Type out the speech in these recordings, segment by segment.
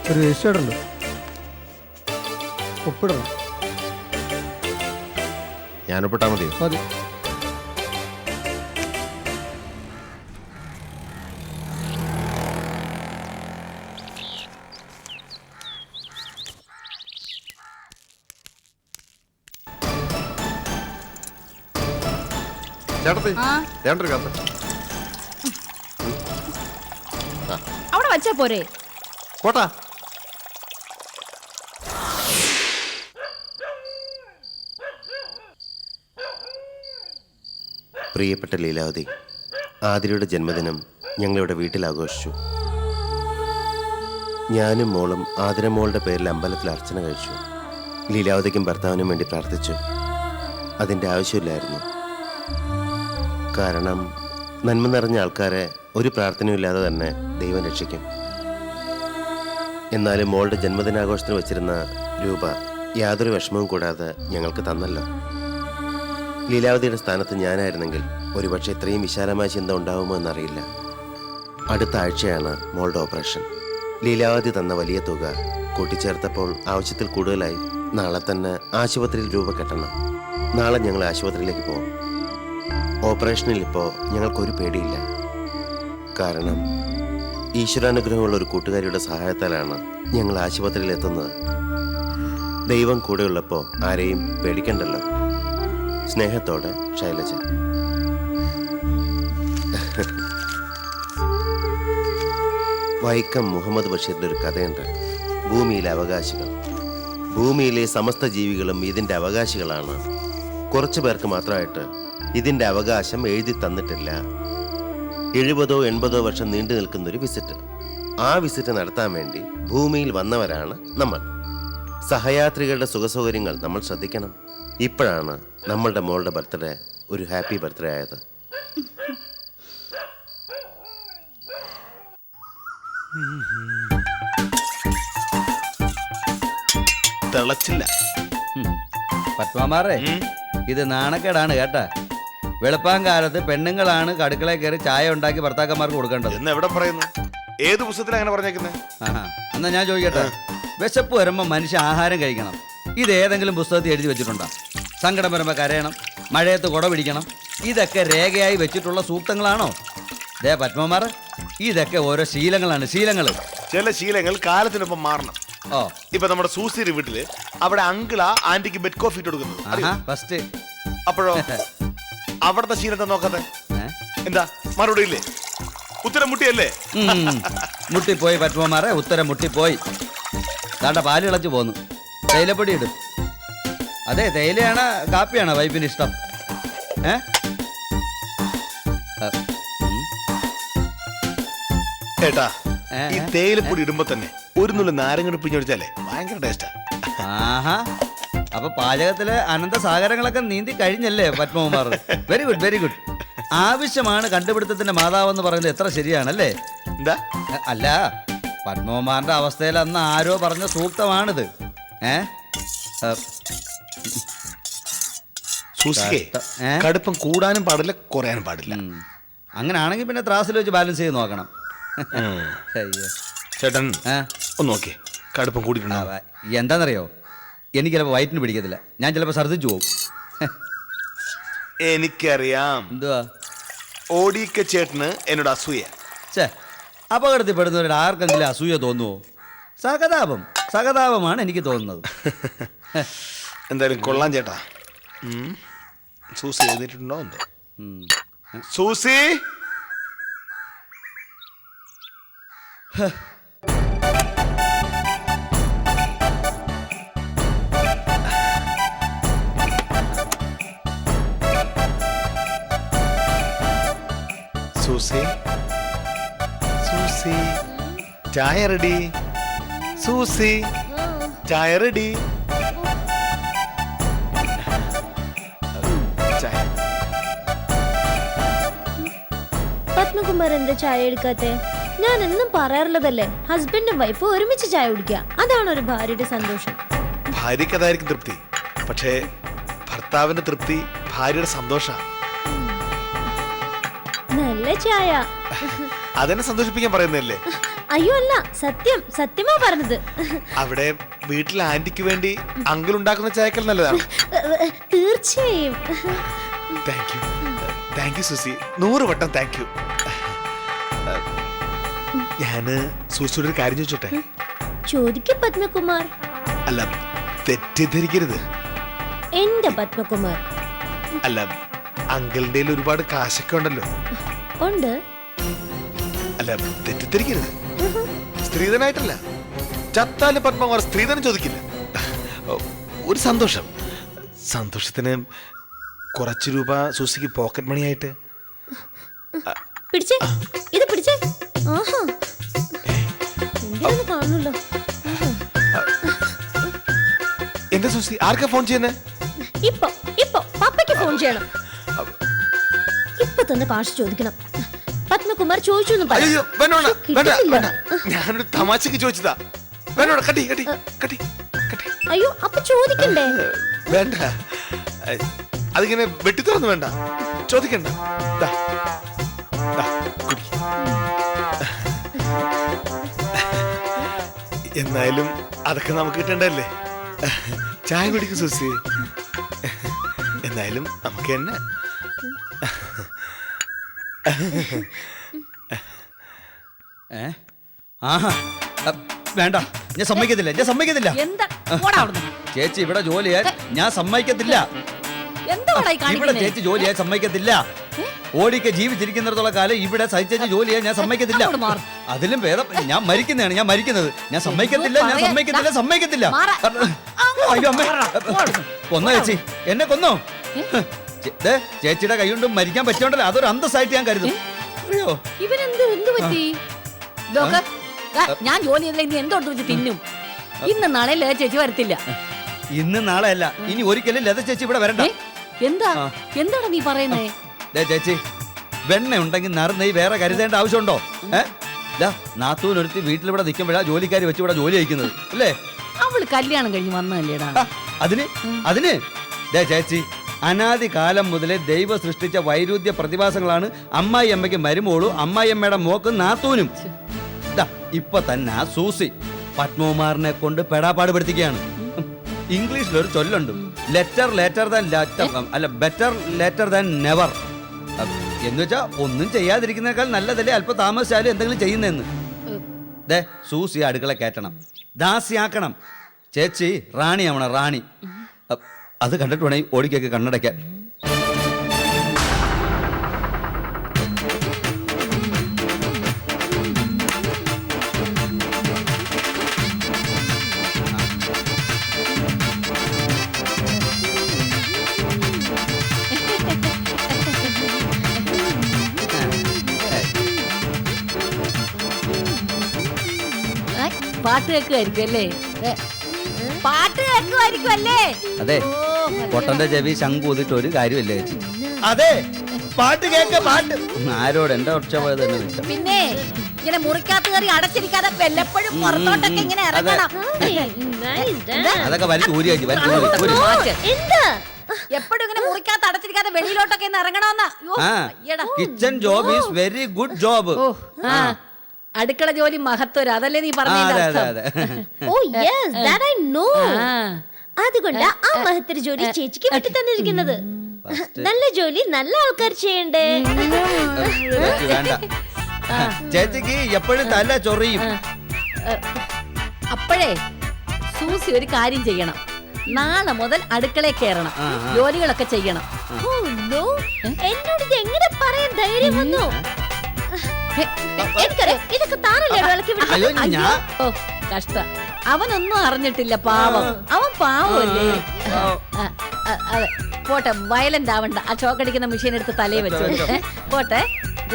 ഒരു രജിസ്റ്റർ ഉണ്ട്, ഒപ്പിടണം. ഞാൻ ഒപ്പിട്ടാ മതിയോ? മതി. ചേട്ടത്തി ചേട്ടൊരു കത്ത്. അവിടെ വച്ചാ പോരെ? പോട്ടാ. പ്രിയപ്പെട്ട ലീലാവതി, ആതിരയുടെ ജന്മദിനം ഞങ്ങളിവിടെ വീട്ടിൽ ആഘോഷിച്ചു. ഞാനും മോളും ആതിര മോളുടെ പേരിൽ അമ്പലത്തിൽ അർച്ചന കഴിച്ചു. ലീലാവതിക്കും ഭർത്താവിനും വേണ്ടി പ്രാർത്ഥിച്ചു. അതിൻ്റെ ആവശ്യമില്ലായിരുന്നു. കാരണം നന്മ നിറഞ്ഞ ആൾക്കാരെ ഒരു പ്രാർത്ഥനയില്ലാതെ തന്നെ ദൈവം രക്ഷിക്കും. എന്നാലും മോളുടെ ജന്മദിനാഘോഷത്തിന് വച്ചിരുന്ന രൂപ യാതൊരു വിഷമവും കൂടാതെ ഞങ്ങൾക്ക് തന്നല്ലോ. ലീലാവതിയുടെ സ്ഥാനത്ത് ഞാനായിരുന്നെങ്കിൽ ഒരുപക്ഷെ ഇത്രയും വിശാലമായ ചിന്ത ഉണ്ടാവുമോ എന്നറിയില്ല. അടുത്ത ആഴ്ചയാണ് മോളുടെ ഓപ്പറേഷൻ. ലീലാവതി തന്ന വലിയ തുക കൂട്ടിച്ചേർത്തപ്പോൾ ആവശ്യത്തിൽ കൂടുതലായി. നാളെ തന്നെ ആശുപത്രിയിൽ രൂപ കെട്ടണം. നാളെ ഞങ്ങൾ ആശുപത്രിയിലേക്ക് പോകും. ഓപ്പറേഷനിൽ ഇപ്പോൾ ഞങ്ങൾക്കൊരു പേടിയില്ല. കാരണം ഈശ്വരാനുഗ്രഹമുള്ള ഒരു കൂട്ടുകാരിയുടെ സഹായത്താലാണ് ഞങ്ങൾ ആശുപത്രിയിൽ എത്തുന്നത്. ദൈവം കൂടെയുള്ളപ്പോൾ ആരെയും പേടിക്കണ്ടല്ലോ. സ്നേഹത്തോടെ ശൈലജ. വൈക്കം മുഹമ്മദ് ബഷീറിൻ്റെ ഒരു കഥയുണ്ട്, ഭൂമിയിലെ അവകാശികൾ. ഭൂമിയിലെ സമസ്ത ജീവികളും ഇതിൻ്റെ അവകാശികളാണ്. കുറച്ചു പേർക്ക് മാത്രമായിട്ട് ഇതിൻ്റെ അവകാശം എഴുതി തന്നിട്ടില്ല. 70-80 വർഷം നീണ്ടു നിൽക്കുന്നൊരു വിസിറ്റ്. ആ വിസിറ്റ് നടത്താൻ വേണ്ടി ഭൂമിയിൽ വന്നവരാണ് നമ്മൾ. സഹയാത്രികളുടെ സുഖസൗകര്യങ്ങൾ നമ്മൾ ശ്രദ്ധിക്കണം. ഇപ്പോഴാണ് നമ്മളുടെ മോളുടെ ബർത്ത്ഡേ ഒരു ഹാപ്പി ബർത്ത്ഡേ ആയത്. തിളച്ചില്ല. പത്മാമാറേ, ഇത് നാണക്കേടാണ് കേട്ടാ. വെളുപ്പാങ്കാലത്ത് പെണ്ണുങ്ങളാണ് അടുക്കളയിൽ കയറി ചായ ഉണ്ടാക്കി ഭർത്താക്കന്മാർക്ക് കൊടുക്കേണ്ടത് എന്ന് എവിടെ പറയുന്നു? ഏത് പുസ്തകത്തിൽ അങ്ങനെ പറഞ്ഞേക്കുന്നത്? ആഹാ, എന്നാ ഞാൻ ചോദിക്കട്ടെ, വിശപ്പ് വരുമ്പോൾ മനുഷ്യ ആഹാരം കഴിക്കണം. ഇത് ഏതെങ്കിലും പുസ്തകത്തിൽ എഴുതി വെച്ചിട്ടുണ്ടോ? സങ്കടം വരുമ്പോൾ കരയണം, മഴയത്ത് കുട പിടിക്കണം, ഇതൊക്കെ രേഖയായി വെച്ചിട്ടുള്ള സൂക്തങ്ങളാണോ? ദേ പത്മമാർ, ഇതൊക്കെ ഓരോ ശീലങ്ങളാണ്, ശീലങ്ങൾ. ചില ശീലങ്ങൾ കാലത്തിനൊപ്പം മാറണം. ഓ, ഇപ്പൊ നമ്മുടെ സൂസിയുടെ വീട്ടില് അവിടെ അങ്കിളാ ആന്റിക്ക് ബെഡ് കോഫി ഇട്ട് കൊടുക്കുന്നത്. ഫസ്റ്റ് അപ്പോഴോ അവിടുത്തെ ശീലത്തെ നോക്കാതെ എന്താ മറുപടി ഇല്ലേ? ഉത്തരം മുട്ടിയല്ലേ? മുട്ടിപ്പോയി പത്മമാരെ, ഉത്തരം മുട്ടിപ്പോയി. താണ്ട പാല് ഇളച്ചു പോന്നു. തേയിലപ്പൊടി ഇടും. അതെ, തേയിലയാണ് കാപ്പിയാണോ വൈഫിന് ഇഷ്ടം? ഏട്ടാ, ഈ തേയിലപ്പൊടി ഇടുമ്പോ തന്നെ ഒരു നുള്ളി നാരങ്ങ പിഞ്ഞൊടിച്ചാലേ ഭയങ്കര ടേസ്റ്റാ. ആഹാ, അപ്പൊ പാചകത്തിലെ അനന്ത സാഗരങ്ങളൊക്കെ നീന്തി കഴിഞ്ഞല്ലേ Padmakumar? Very good, very good. ആവശ്യമാണ് കണ്ടുപിടുത്തത്തിന്റെ മാതാവെന്ന് പറയുന്നത് എത്ര ശരിയാണല്ലേ? എന്താ? അല്ല, പത്മകുമാറിന്റെ അവസ്ഥയിൽ അന്ന് ആരോ പറഞ്ഞ സൂക്തമാണിത്. കടുപ്പം കൂടാനും പാടില്ല, കുറയാനും പാടില്ല. അങ്ങനാണെങ്കിൽ പിന്നെ ത്രാസിൽ വെച്ച് ബാലൻസ് ചെയ്ത് നോക്കണം. ചേട്ടൻ ഒന്ന് നോക്കിയേ, കടുപ്പം കൂടിയിട്ടുണ്ടോ? എന്താണെന്നറിയോ, എനിക്ക് ചിലപ്പോൾ വയറ്റിന് പിടിക്കത്തില്ല. ഞാൻ ചിലപ്പോൾ ഛർദ്ദിച്ചു പോകും. എനിക്കറിയാം. എന്തുവാ? ഓടിക്ക ചേട്ടന് എന്നോട് അസൂയ. ചേ, അപകടത്തിൽപ്പെടുന്നവരുടെ ആർക്കെങ്കിലും അസൂയ തോന്നുമോ? സഹതാപം, സഹതാപമാണ് എനിക്ക് തോന്നുന്നത്. എന്തായാലും കൊള്ളാം ചേട്ടാ. സൂസി എഴുതിയിട്ടുണ്ടോ എന്തോ? സൂസി, സൂസി, സൂസി, ചായ റെഡി. സൂസി, ചായ റെഡി. പത്മകുമാർ എന്താ ചായ എടുക്കാത്തെ? ഞാൻ എന്നും പറയാറുള്ളതല്ലേ, ഹസ്ബൻഡും വൈഫും ഒരുമിച്ച് ചായ കുടിക്കുക, അതാണ് ഒരു ഭാര്യയുടെ സന്തോഷം. ഭാര്യക്ക് അതായിരിക്കും തൃപ്തി, പക്ഷേ ഭർത്താവിന്റെ തൃപ്തി ഭാര്യയുടെ സന്തോഷ. നല്ല ചായ അതെന്നെ സന്തോഷിപ്പിക്കാൻ പറയുന്നല്ലേ. അയ്യോ അല്ല, സത്യം സത്യമാ പറഞ്ഞത്. അവിടെ വീട്ടിൽ ആന്റിക്ക് വേണ്ടി അങ്കിൾ ഉണ്ടാക്കുന്ന ചായക്കൽ നല്ലതാണ്. തീർച്ചയായും. താങ്ക് യു സുസി, 100 വട്ടം താങ്ക് യു. ഞാന് സുസിയുടെ ഒരു കാര്യം ചോദിച്ചോട്ടെ? ചോദിക്കും പത്മകുമാർ. അല്ല, തെറ്റിദ്ധരിക്കരുത്. എന്റെ പത്മകുമാർ. അല്ല, അങ്കിളിന്റെ ഒരുപാട് കാശൊക്കെ ഉണ്ടല്ലോ. ഉണ്ട്. അല്ല, തെറ്റിദ്ധരിക്കരുത്. സ്ത്രീധനായിട്ടല്ല, ചത്താലും പത്മകുമാർ സ്ത്രീധനം ചോദിക്കില്ല. ഒരു സന്തോഷത്തിന് കുറച്ച് രൂപ സൂസിക്ക് പോക്കറ്റ് മണി ആയിട്ട്. പിടിച്ചേ, ഇത് പിടിച്ചേ. ആഹാ, എന്തിനൊന്നും കാണുമല്ലോ. എന്താ സൂസി, ആർക്കാ ഫോൺ ചെയ്യുന്നേ? ഇപ്പൊ പപ്പയ്ക്ക് ഫോൺ ചെയ്യണം. ഇപ്പൊ തന്നെ കാശ് ചോദിക്കണം. പത്മകുമാർ ചോദിച്ചു. അയ്യോ, വേണ്ട, ഞാനൊരു തമാശക്ക് ചോദിച്ചതാ. വേണ്ട, കട്ടി. അയ്യോ, അപ്പൊ ചോദിക്കണ്ടേ? വേണ്ട, അതിങ്ങനെ വെട്ടിത്തുറന്ന് വേണ്ട, ചോദിക്കണ്ട. ദാ, കുടി. എന്നാലും അതൊക്കെ നമുക്ക് കിട്ടണ്ടല്ലേ. ചായ കുടിക്കും സൂസി. എന്നാലും നമുക്ക് തന്നെ. ആഹാ, വേണ്ട, ഞാൻ സമ്മതിക്കത്തില്ല. എന്താ പോടാ അവിടുന്ന്. ചേച്ചി ഇവിടെ ജോലി ചെയ്യാൻ ഞാൻ സമ്മതിക്കത്തില്ല. എന്താടാ ഈ ഇവിടെ കാണിക്കുന്നേ? ചേച്ചി ജോലി ചെയ്യാൻ സമ്മതിക്കത്തില്ല. ഓടിക്ക് ജീവിച്ചിരിക്കുന്നിടത്തോളം കാലം ഇവിടെ സഹിച്ചേച്ചി ജോലി ചെയ്യാൻ ഞാൻ സമ്മതിക്കത്തില്ല. അങ്ങോട്ട് മാറ്. അതിലും ഭേദം ഞാൻ മരിക്കുന്നതാണ്. ഞാൻ സമ്മതിക്കത്തില്ല. അയ്യോ അമ്മേ, കൊന്നോ ചേച്ചി, എന്നെ കൊന്നോ. ചേച്ചിയുടെ കൈ കൊണ്ട് മരിക്കാൻ പറ്റോണ്ടല്ലോ, അതൊരു അന്തസ്സായിട്ട് ഞാൻ കരുതും. അറിയോ എന്ത് പറ്റി? ഇതൊക്കെ ഞാൻ ജോലി ചെയ്തില്ല, ഇനി എന്തോട്ട് വെച്ച് തിന്നും. ഇന്ന് നാളെ ലത ചേച്ചി വരത്തില്ല. ഇന്ന് നാളെ അല്ല, ഇനി ഒരിക്കലും ലത ചേച്ചി ഇവിടെ വരണ്ട. എന്താണ് നീ പറയുന്നേ? ചേച്ചി, വെണ്ണ ഉണ്ടെങ്കിൽ നറുനെയ് വേറെ കരുതേണ്ട ആവശ്യമുണ്ടോ? നാത്തൂനൊരുത്തി വീട്ടിലിവിടെ നിൽക്കുമ്പോഴാ ജോലിക്കാരി വെച്ച് ഇവിടെ ജോലി അയക്കുന്നത് അല്ലേ? അവള് കല്യാണം കഴിഞ്ഞ് വന്നല്ലേടാ. അതിന് ചേച്ചി, അനാദി കാലം മുതലേ ദൈവം സൃഷ്ടിച്ച വൈരുദ്ധ്യ പ്രതിഭാസങ്ങളാണ് അമ്മായി അമ്മയ്ക്ക് മരുമോളും അമ്മായിയമ്മയുടെ മോക്കും നാത്തൂനും. ഇപ്പൊ തന്നെ സൂസി പത്മകുമാറിനെ കൊണ്ട് പെടാപ്പാട് പഠിപ്പിക്കുകയാണ്. ഇംഗ്ലീഷിലൊരു ചൊല്ലുണ്ട്, ബെറ്റർ ലേറ്റർ ദാൻ നെവർ. എന്ന് വെച്ചാ ഒന്നും ചെയ്യാതിരിക്കുന്നേക്കാൾ നല്ലതല്ലേ അല്പം താമസിച്ചാലും എന്തെങ്കിലും ചെയ്യുന്നെന്ന്. സൂസി അടുക്കള കയറ്റണം, ദാസിയാക്കണം. ചേച്ചി റാണിയാവണം, റാണി. അത് കണ്ടിട്ട് വേണമെങ്കിൽ ഓടിക്കൊക്കെ കണ്ണടയ്ക്കാൻ. പാട്ട് കേൾക്കുമായിരിക്കും അല്ലേ? പാട്ട് കേൾക്കുമായിരിക്കും അല്ലേ? അതെ, പൊട്ടന്റെ ചെവി ശംഖു ഊതിട്ട് ഒരു കാര്യമില്ലേ ചേച്ചി? അതെ, പാട്ട് കേൾക്ക, പാട്ട്. ആരോട് എന്റെ ഒച്ച പോയത് തന്നെ വെച്ച. പിന്നെ ഇങ്ങനെ മുറിക്കാത്ത കയറി അടച്ചിരിക്കാതെ വല്ലപ്പോഴും പുറത്തോട്ടൊക്കെ ഇങ്ങനെ ഇറങ്ങണം. അതൊക്കെ വലിയ ഊരി എപ്പോഴും ഇങ്ങനെ മുറിക്കാത്ത അടച്ചിരിക്കാതെ വെളിയിലോട്ടൊക്കെ ഇറങ്ങണമെന്നാ. Kitchen job is very good job. അടുക്കള ജോലി മഹത്വം, അതല്ലേ നീ പറഞ്ഞത്? അതുകൊണ്ടാ ആ മഹത്തര ജോലി ചേച്ചിക്ക് വിട്ടു തന്നിരിക്കുന്നത്. നല്ല ജോലി നല്ല ആൾക്കാർ ചെയ്യണ്ടേ? വേണ്ട, ചേച്ചിക്ക് എപ്പോഴും തല ചൊറിയും. അപ്പോഴേ സൂസി ഒരു കാര്യം ചെയ്യണം. നാളെ മുതൽ അടുക്കളയിൽ കയറണം, ജോലികളൊക്കെ ചെയ്യണം. എന്നോട് ഇത് എങ്ങനെ പറയാൻ ധൈര്യം വന്നു? ഇതൊക്കെ കഷ്ട. അവനൊന്നും അറിഞ്ഞിട്ടില്ല, പാവം. അവൻ പാവല്ലേ. അതെ, പോട്ടെ, വയലന്റ് ആവണ്ട. ആ ചോക്കടിക്കുന്ന മെഷീൻ എടുത്ത് തലയിൽ വെച്ചു. പോട്ടെ,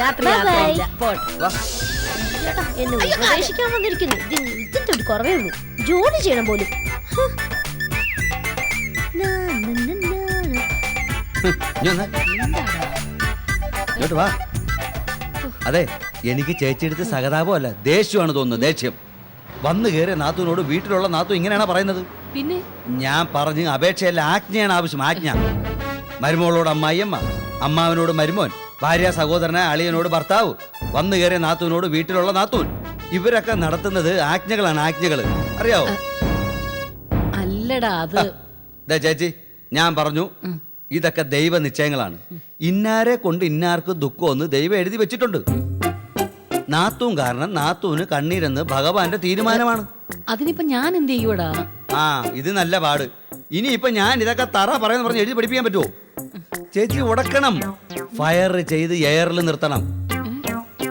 രാത്രി പോട്ടെ. എന്നെ ഉപദേശിക്കാൻ വന്നിരിക്കുന്നു. ഇതിന്റെ ഒരു കുറവേ ഉള്ളൂ, ജോലി ചെയ്യണം പോലും. വാ. അതെ, എനിക്ക് ചേച്ചിയെടുത്ത് സഹതാപമല്ല, ദേഷ്യമാണ് തോന്നുന്നത്. ദേഷ്യം വന്നു കയറിയ നാത്തൂനോട് വീട്ടിലുള്ള നാത്തു ഇങ്ങനെയാണ് പറയുന്നത്. പിന്നെ ഞാൻ പറഞ്ഞു, അപേക്ഷയല്ല, ആജ്ഞയാണ് ആവശ്യം, ആജ്ഞ. മരുമോളോട് അമ്മായിയമ്മ, അമ്മാവനോട് മരുമോൻ, ഭാര്യ സഹോദരനെ അളിയനോട് ഭർത്താവ്, വന്നു കയറിയ നാത്തൂനോട് വീട്ടിലുള്ള നാത്തൂൻ. ഇവരൊക്കെ നടത്തുന്നത് ആജ്ഞകളാണ്, ആജ്ഞകള്. അറിയാവോ? അല്ലടാ അത് ദേ ചേച്ചി, ഞാൻ പറഞ്ഞു ഇതൊക്കെ ദൈവ നിശ്ചയങ്ങളാണ്. ഇന്നാരെ കൊണ്ട് ഇന്നാർക്ക് ദുഃഖമെന്ന് ദൈവം എഴുതി വെച്ചിട്ടുണ്ട്. നാത്തൂൻ കാരണം നാത്തൂന് കണ്ണീരെന്ന് ഭഗവാന്റെ തീരുമാനമാണ്. അതിനിപ്പോ ഞാൻ എന്ത് ചെയ്യൂടാ? ആ, ഇത് നല്ല പാട്. ഇനിയിപ്പൊ ഞാൻ ഇതൊക്കെ തറ പറയുന്ന പറഞ്ഞ് എഴുതി പഠിപ്പിക്കാൻ പറ്റുമോ? ചേച്ചി ഉടക്കണം, ഫയർ ചെയ്ത് എയറിൽ നിർത്തണം.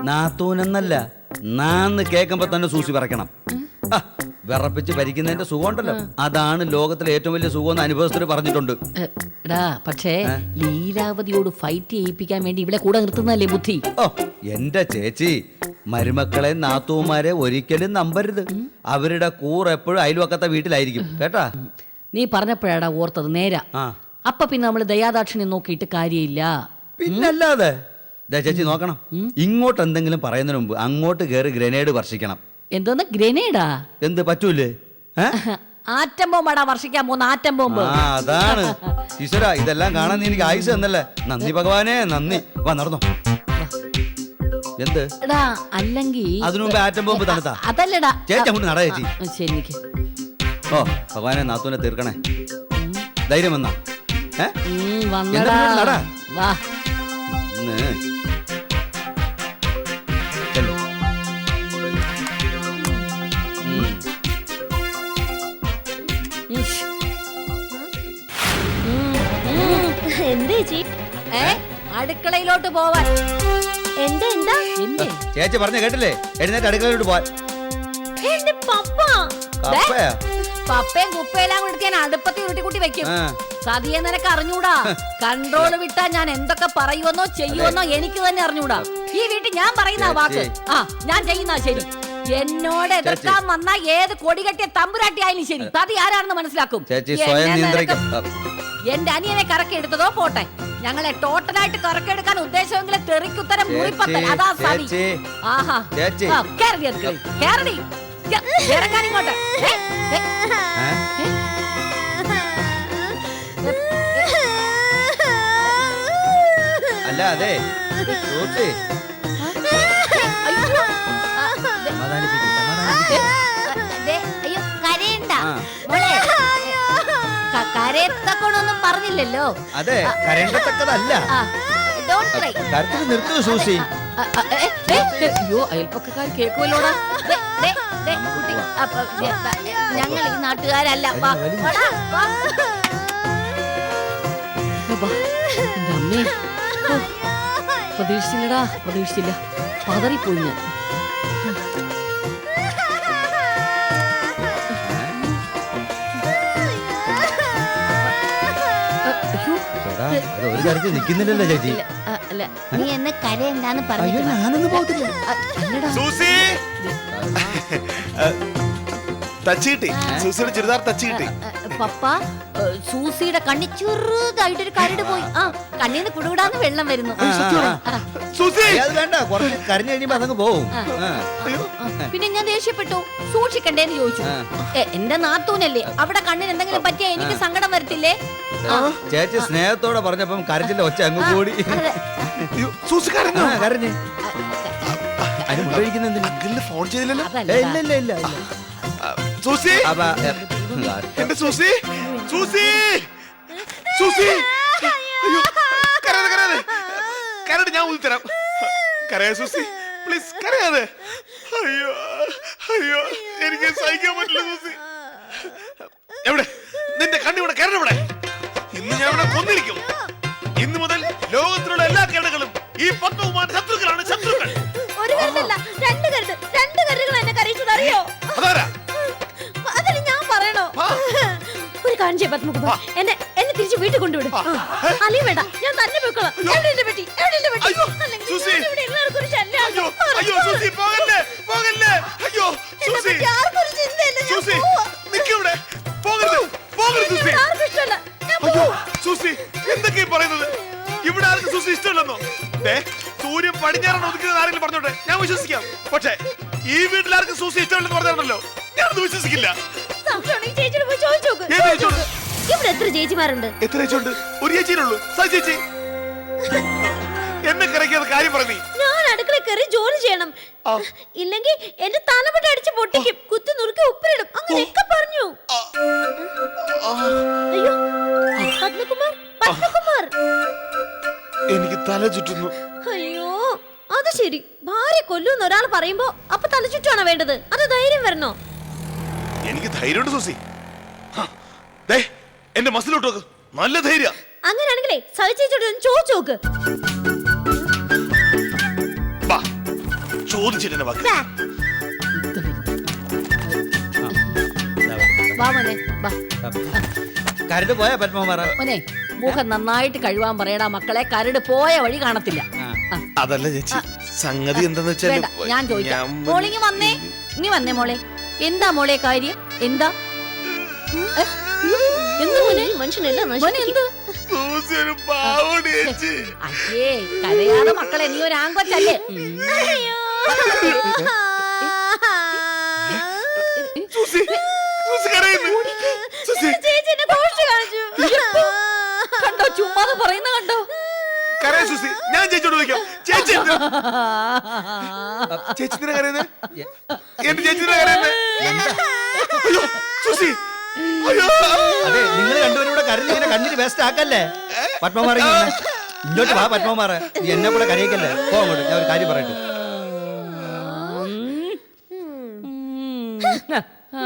നാത്തൂനെന്നല്ല, നാന്ന് കേൾക്കുമ്പോ തന്നെ സൂസി പറക്കണം. വിറപ്പിച്ച് ഭരിക്കുന്നതിന്റെ സുഖം ഉണ്ടല്ലോ, അതാണ് ലോകത്തിലെ ഏറ്റവും വലിയ സുഖം എന്ന് അനുഭവസ്ഥര് പറഞ്ഞിട്ടുണ്ട്. എടാ പക്ഷേ ലീലാവതിയോട് ഫൈറ്റ് ചെയ്യിപ്പിക്കാൻ വേണ്ടി ഇവിടെ കൂടെ നിർത്തുന്നതല്ലേ ബുദ്ധി? ഓ എന്റെ ചേച്ചി, മരുമക്കളെ നാത്തൂമാരെ ഒരിക്കലും നമ്പരുത്. അവരുടെ കൂർ എപ്പോഴും അയൽവക്കത്തെ വീട്ടിലായിരിക്കും കേട്ടാ. നീ പറഞ്ഞപ്പോഴാടാ ഓർത്തത് നേരാ. അപ്പൊ പിന്നെ നമ്മള് ദയാദാക്ഷിണ്യം നോക്കിയിട്ട് കാര്യമില്ല. പിന്നല്ലാതെ ചേച്ചി നോക്കണം, ഇങ്ങോട്ട് എന്തെങ്കിലും പറയുന്നതിന് മുമ്പ് അങ്ങോട്ട് കയറി ഗ്രനേഡ് വർഷിക്കണം. എന്തോന്ന് ഗ്രനേഡാ? എന്ത് പറ്റൂലേ? ആറ്റം ബോംബാടാ വർഷിക്കാൻ പോകുന്ന, ആറ്റം ബോംബ്. ആ അതാണ് ഈശ്വര, ഇതെല്ലാം കാണാൻ നീ എനിക്ക് ആയുസ് തന്നല്ലേ. നന്ദി ഭഗവാനെ, നന്ദി. വാ നടന്നോ. എന്ത് എടാ അല്ലെങ്കിൽ അതിനു മുമ്പ് ആറ്റം ബോംബ് തണുത്താ? അതല്ലടാ ചേച്ചി അങ്ങോട്ട് നട ചേച്ചി. ശരി നിക്ക്. ഓ ഭഗവാനെ, നാത്തൂനെ തീർക്കണേ. ധൈര്യം വന്നാ വന്നടാ. നട. വാ. എന്താ ചേച്ചി? അടുക്കളയിലോട്ട് പോവാൻ. എന്താ എന്താ എന്തേ? ചേച്ചി പറഞ്ഞ കേട്ടില്ലേ? എഴുന്നേറ്റ് അടുക്കളയിലോട്ട് പോവാൻ. എന്റെ പപ്പ. കപ്പയാ? പപ്പയും കുപ്പയെല്ലാം കൂടി ഞാൻ അടുപ്പത്തി ഉരുട്ടിക്കുട്ടി വെക്കും. സതിയെ നിനക്ക് അറിഞ്ഞൂടാ. കൺട്രോള് വിട്ടാ ഞാൻ എന്തൊക്കെ പറയുമെന്നോ ചെയ്യുമെന്നോ എനിക്ക് തന്നെ അറിഞ്ഞൂടാ. ഈ വീട്ടിൽ ഞാൻ പറയുന്ന വാക്ക് ഞാൻ ചെയ്യുന്ന ശരി. എന്നോട് എതിർക്കാൻ വന്ന ഏത് കൊടി കെട്ടിയ തമ്പുരാട്ടി ആയാലും ശരി, സതി ആരാണെന്ന് മനസ്സിലാക്കും. എന്റെ അനിയനെ കറക്കെടുത്തതോ പോട്ടെ, ഞങ്ങളെ ടോട്ടലായിട്ട് കറക്കെടുക്കാൻ ഉദ്ദേശമെങ്കിലും തെറിക്കുത്തരം മുറിപ്പത്തൽ. അതാ സതി. ആഹാ കേരളി ഇറങ്ങാൻ ഇങ്ങോട്ട്. അല്ല അതെ കരയത്തക്കൊണ്ടൊന്നും പറഞ്ഞില്ലല്ലോ. അതെ, കരയത്തക്കതല്ല. കരത്തിൽ നിർത്തൂ സൂസി. അയ്യോ, അയൽപ്പക്കാർ കേൾക്കുമല്ലോടാ. ഞങ്ങൾ ഈ നാട്ടുകാരല്ല. എന്റെ അമ്മേ, പ്രതീക്ഷിച്ചില്ലടാ, പ്രതീക്ഷിച്ചില്ല. പതറിപ്പോയി ഞാൻ. ഒരു കാര്യത്തിൽ നിൽക്കുന്നില്ലല്ലോ ചേച്ചി. അല്ല, നീ എന്നെ കരയണ്ടാന്ന് അയ്യോ, ഞാനൊന്നും പോകത്തില്ല. സൂസി തച്ച് കിട്ടി, സൂസിയുടെ ചുരിദാർ തച്ച് കിട്ടി. പപ്പ, സൂസിയുടെ കണ്ണി ചെറുതായിട്ടൊരു കരട് പോയി. കണ്ണീന്ന് കുടുകൂടാന്ന് വെള്ളം വരുന്നു. അത് വേണ്ട, കുറച്ച് കരഞ്ഞു കഴിയുമ്പോ അതങ്ങ് പോവും. പിന്നെ ഞാൻ ദേഷ്യപ്പെട്ടു. സൂക്ഷിക്കണ്ടേന്ന് ചോദിച്ചു. എന്റെ നാത്തൂനല്ലേ, അവിടെ കണ്ണിന് എന്തെങ്കിലും പറ്റിയാ എനിക്ക് സങ്കടം വരത്തില്ലേ? ചേച്ചി സ്നേഹത്തോടെ പറഞ്ഞപ്പം കരച്ചിന്റെ ഒച്ച അങ്ങ് കൂടി. കരഞ്ഞ് അനുഭവിക്കുന്ന ഫോൺ ചെയ്തില്ലല്ലോ. ഇല്ല ഇല്ല ഇല്ല. സൂസി, എന്റെ സൂസി, സൂസി, സൂസി, അയ്യോ കരയാതെ, കരയാതെ, കരട് ഞാൻ ഊതി തരാം. കരയാ സൂസി, പ്ലീസ് കരയാതെ. അയ്യോ അയ്യോ, എനിക്ക് സഹിക്കാൻ പറ്റില്ല സൂസി. എവിടെ നിന്റെ കണ്ണിവിടെ കരടെവിടെ? ഇന്ന് ഞാൻ ഇവിടെ കൊന്നിരിക്കും. ഇന്ന് മുതൽ ലോകത്തിലുള്ള എല്ലാ കരടുകളും ഈ പത്മകുമാരന്റെ ശത്രുക്കളാണ്, ശത്രുക്കൾ. ഒരു കരടല്ല, രണ്ട് കരടുകൾ എന്നെ കരയിച്ചത് അറിയോ? അതാരാ? അതിന് ഞാൻ പറയണോ? ഒരു കാര്യം ചെയ്യ പത്മകുമാർ, എന്നെ തിരിച്ച് വീട്ടിൽ കൊണ്ടുവിടും. അലി വേണ്ട, ഞാൻ തന്നെ പോയിക്കോളാം. എവിടെ എന്റെ പെട്ടി? എവിടെ എന്റെ പെട്ടി? ഇവിടെ എല്ലാവർക്കും ഒരു ശല്യമാണ്. അയ്യോ സൂസി, പോകല്ലേ, പോകല്ലേ. അയ്യോ സൂസി, ആർക്കൊരു ചിന്തയില്ല. സൂസി നിൽക്കിവിടെ, പോകരുത്, പോകരുത് സൂസി. ആർക്കും ഇഷ്ടമല്ല. അയ്യോ സൂസി, എന്തൊക്കെയാ പറയുന്നത്? ഇവിടെ ആർക്കും സൂസി ഇഷ്ടമല്ലെന്നോ? സൂര്യൻ പടിഞ്ഞാറാണ് ഒതുക്കുന്നത് ആരെങ്കിലും പറഞ്ഞോട്ടെ, ഞാൻ വിശ്വസിക്കാം. പക്ഷേ ഈ വീട്ടിലാർക്കും സൂസി ഇഷ്ടമല്ലെന്ന് പറഞ്ഞാണല്ലോ, ഞാനത് വിശ്വസിക്കില്ല. ഇവിടെ എത്ര ചേച്ചിമാരുണ്ട്? എത്ര ചേച്ചിയുണ്ട്? ഒരു ചേച്ചിയുള്ളൂ, സതി ചേച്ചി. എന്നെ കരയ്ക്കാതെ കാര്യം പറഞ്ഞു. ഞാൻ അടുക്കള കയറി ജോലി ചെയ്യണം. ഇല്ലെങ്കിൽ എന്റെ തലമുട്ട അടിച്ച് പൊട്ടിക്കും, കുത്തി നുറുക്കി ഉപ്പിലിടും, അങ്ങനെയൊക്കെ പറഞ്ഞു. അയ്യോ പത്മകുമാർ, പത്മകുമാർ. എനിക്ക് തല ചുറ്റുന്നു. അയ്യോ അത് ശരി, ഭാര്യ കൊല്ലൂന്ന് ഒരാൾ പറയുമ്പോ അപ്പൊ തല ചുറ്റാണോ വേണ്ടത്? അത് ധൈര്യം വരണോ? എനിക്ക് ധൈര്യമുണ്ട് സൂസി. ദേ, എന്റെ മസിലോട്ട് നോക്ക്, നല്ല ധൈര്യം. അങ്ങനെയാണെങ്കിലേ സഹിച്ചോട്ട് ചോദിച്ചു നോക്ക്. ചോദിച്ചിട്ട് വാക്ക്. വാ മോനെ വാ. കരട് പോയാ പത്മകുമാറ? മോനെ മുഖം നന്നായിട്ട് കഴുകാൻ പറയടാ മക്കളെ, കരട് പോയ വഴി കാണത്തില്ല. അതല്ല ചേച്ചി, സംഗതി എന്താന്ന് വെച്ചാൽ വേണ്ട ഞാൻ ചോദിക്കാം. മോളിങ്ങി വന്നേ, ഇങ്ങി വന്നേ മോളെ. എന്താ മോളെ കാര്യം? എന്താ എന്ത് മോനെ? മനുഷ്യനല്ല മോനെ എന്ത്? സൂസി ഒരു പാവോടി ചേച്ചി. അയ്യേ കരയാതെ മക്കളെ, നീ ഒരു ആങ്കൊച്ചല്ലേ? സൂസി, സൂസി കരയുന്നു. സൂസി, ചേച്ചി എന്നെ കോഷ്ടി കാണിച്ചു. കണ്ടോ, ചുമ്മാതെ പറയുന്ന കണ്ടോ? കരയ സൂസി, ഞാൻ ചേച്ചിയോട് ചോദിക്കാം. ചേച്ചി ചേച്ചി എന്തിനാ കരയുന്നത്? എന്റെ ചേച്ചി എന്തിനാ കരയുന്നത്? അയ്യോ സൂസി, അയ്യോ. അതെ, നിങ്ങൾ രണ്ടുപേരും കൂടെ കരഞ്ഞ് ഇങ്ങനെ കണ്ണീര് വേസ്റ്റ് ആക്കല്ലേ. പത്മകുമാർ ഇങ്ങോട്ട് വാ. പത്മകുമാർ നീ എന്നെ കൂടെ കരയിക്കല്ലേ. പോ അങ്ങോട്ട്, ഞാൻ ഒരു കാര്യം പറയട്ടെ. ആ